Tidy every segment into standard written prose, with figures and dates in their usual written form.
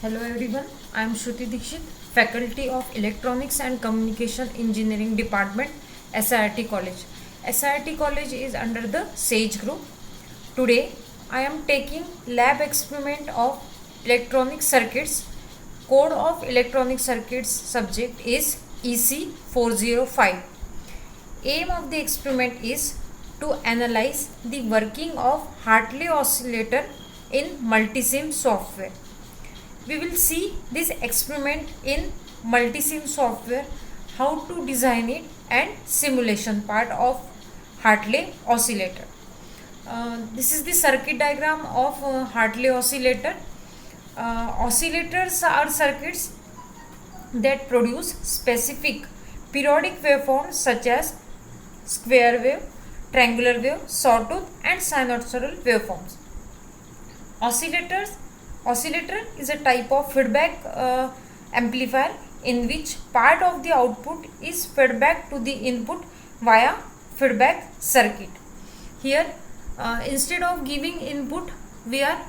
Hello everyone, I am Shruti Dikshit, Faculty of Electronics and Communication Engineering Department, SIRT College. SIRT College is under the SAGE group. Today, I am taking lab experiment of electronic circuits. Code of electronic circuits subject is EC405. Aim of the experiment is to analyze the working of Hartley oscillator in multisim software. We will see this experiment in multisim software, how to design it and simulation part of Hartley oscillator. This is the circuit diagram of Hartley oscillator. Oscillators are circuits that produce specific periodic waveforms such as square wave, triangular wave, sawtooth and sinusoidal waveforms. Oscillator is a type of feedback amplifier in which part of the output is fed back to the input via feedback circuit. Here, instead of giving input, we are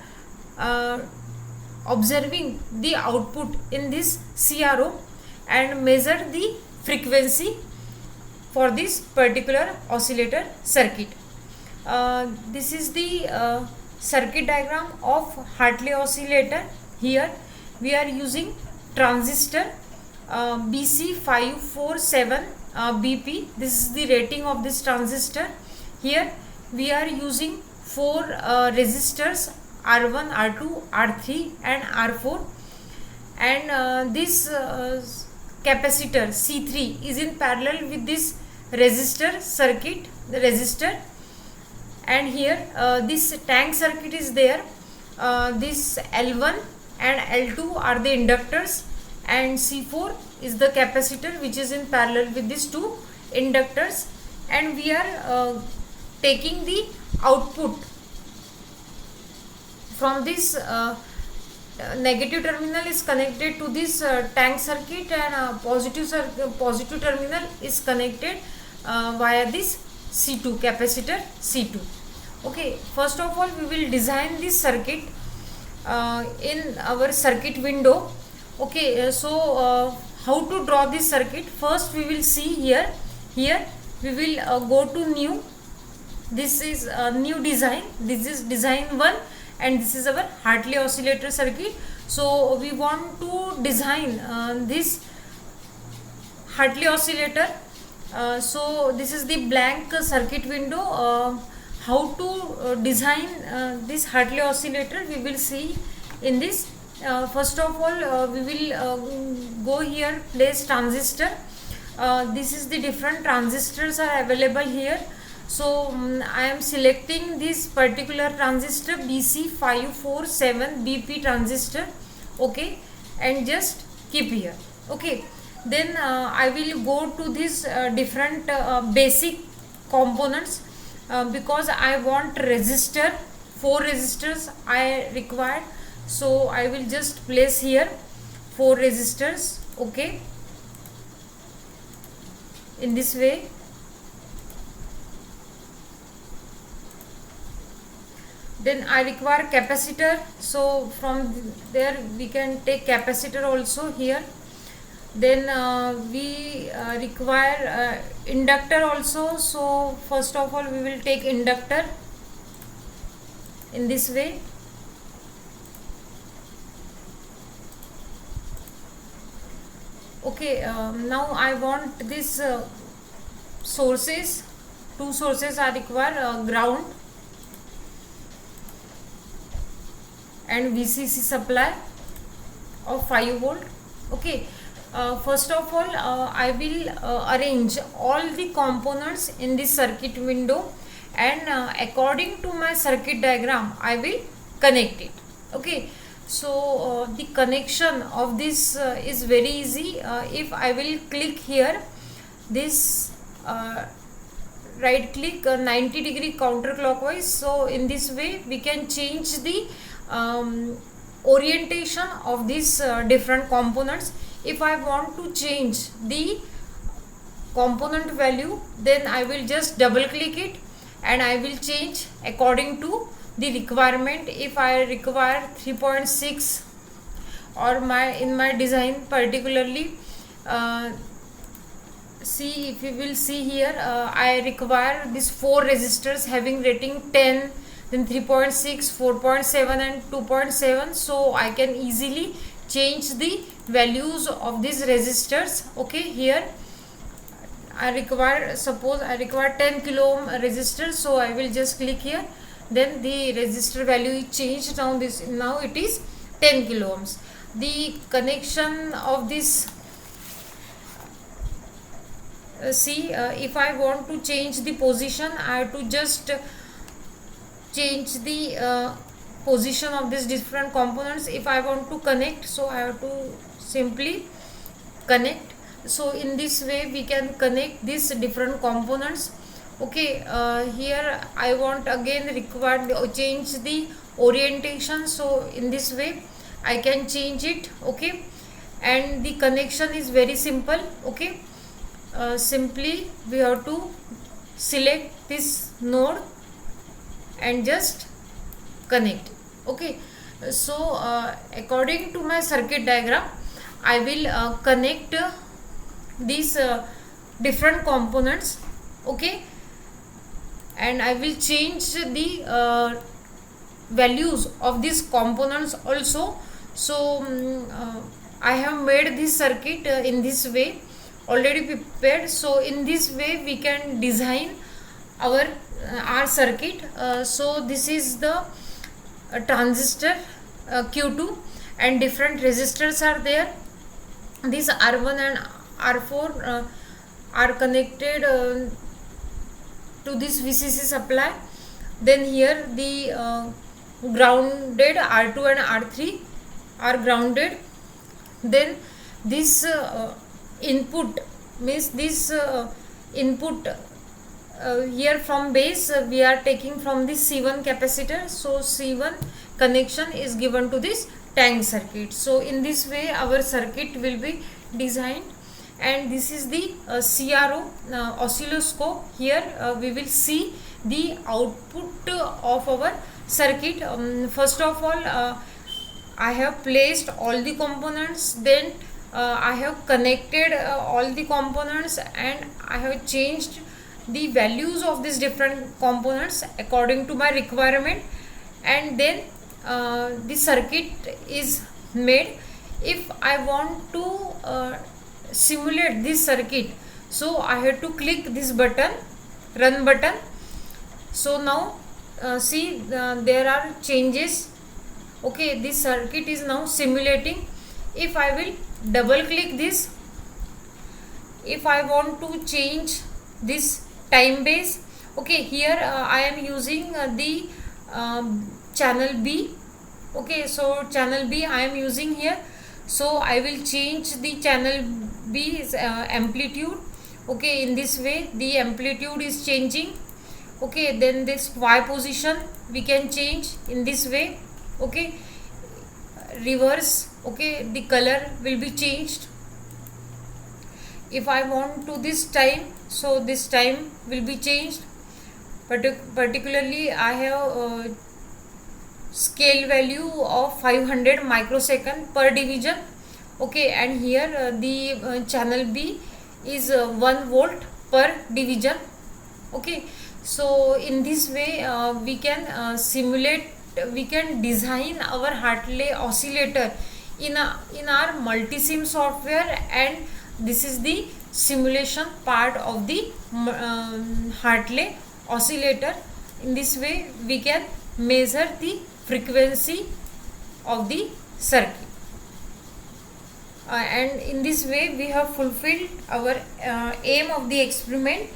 observing the output in this CRO and measure the frequency for this particular oscillator circuit. This is the circuit diagram of Hartley oscillator. Here we are using transistor BC547 BP. This is the rating of this transistor. Here we are using 4 resistors R1, R2, R3 and R4, and this capacitor C3 is in parallel with this resistor circuit, the resistor, and here this tank circuit is there. This L1 and L2 are the inductors and C4 is the capacitor which is in parallel with these two inductors, and we are taking the output from this negative terminal is connected to this tank circuit, and positive terminal is connected via this C2 capacitor C2. Okay, first of all we will design this circuit in our circuit window. Okay, so how to draw this circuit? First we will see here we will go to new. This is a new design. This is design 1 and this is our Hartley oscillator circuit. So we want to design this Hartley oscillator. So this is the blank circuit window. How to design this Hartley oscillator we will see in this. First of all we will go here, place transistor. This is the different transistors are available here. So I am selecting this particular transistor BC547 BP transistor. Okay, and just keep here. Okay, then I will go to this different basic components because I want resistor, 4 resistors I required. So I will just place here 4 resistors. Okay, in this way. Then I require capacitor, so from there we can take capacitor also here. Then we require inductor also, so first of all we will take inductor in this way. Okay, now I want this sources, 2 sources are required, ground and VCC supply of 5 volt. Okay, first of all I will arrange all the components in this circuit window, and according to my circuit diagram I will connect it. Okay, so the connection of this is very easy. If I will click here, this right click 90° counterclockwise, so in this way we can change the orientation of these different components. If I want to change the component value, then I will just double click it and I will change according to the requirement. If I require 3.6 or in my design particularly. See, if you will see here, I require these 4 resistors having rating 10, then 3.6, 4.7 and 2.7. So I can easily change the values of these resistors. Okay, here suppose I require 10 kilo ohm resistor, so I will just click here, then the resistor value is changed. Now it is 10 kilo ohms. The connection of this, if I want to change the position, I have to just change the position of these different components. If I want to connect, so I have to simply connect. So in this way we can connect these different components. Okay, here I want again change the orientation, so in this way I can change it. Okay, and the connection is very simple. Okay, simply we have to select this node and just connect. Okay, so according to my circuit diagram, I will connect these different components. Okay, and I will change the values of these components also. So I have made this circuit in this way, already prepared. So in this way we can design our circuit. So this is the transistor Q2, and different resistors are there. These R1 and R4 are connected to this VCC supply. Then here the grounded R2 and R3 are grounded. Then this input means this input here from base we are taking from the C1 capacitor. So C1 connection is given to this tank circuit. So in this way our circuit will be designed. And this is the CRO oscilloscope. Here we will see the output of our circuit. First of all, I have placed all the components, then I have connected all the components, and I have changed the values of these different components according to my requirement, and then the circuit is made. If I want to simulate this circuit, so I have to click this button, run button. So now see there are changes. Okay, this circuit is now simulating. If I will double click this, if I want to change this time base, okay, here I am using the channel B. Okay, so channel B I am using here. So I will change the channel B's amplitude. Okay, in this way the amplitude is changing. Okay, then this Y position we can change in this way. Okay, reverse. Okay, the color will be changed. If I want to this time, so this time will be changed. Particularly I have scale value of 500 microsecond per division. Okay, and here the channel B is 1 volt per division. Okay, so in this way we can simulate, we can design our Hartley oscillator in our multisim software, and this is the simulation part of the Hartley oscillator. In this way we can measure the frequency of the circuit, and in this way we have fulfilled our aim of the experiment.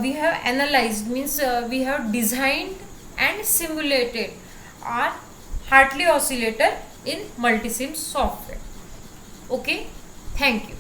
We have analyzed, means we have designed and simulated our Hartley oscillator in multisim software. Okay, thank you.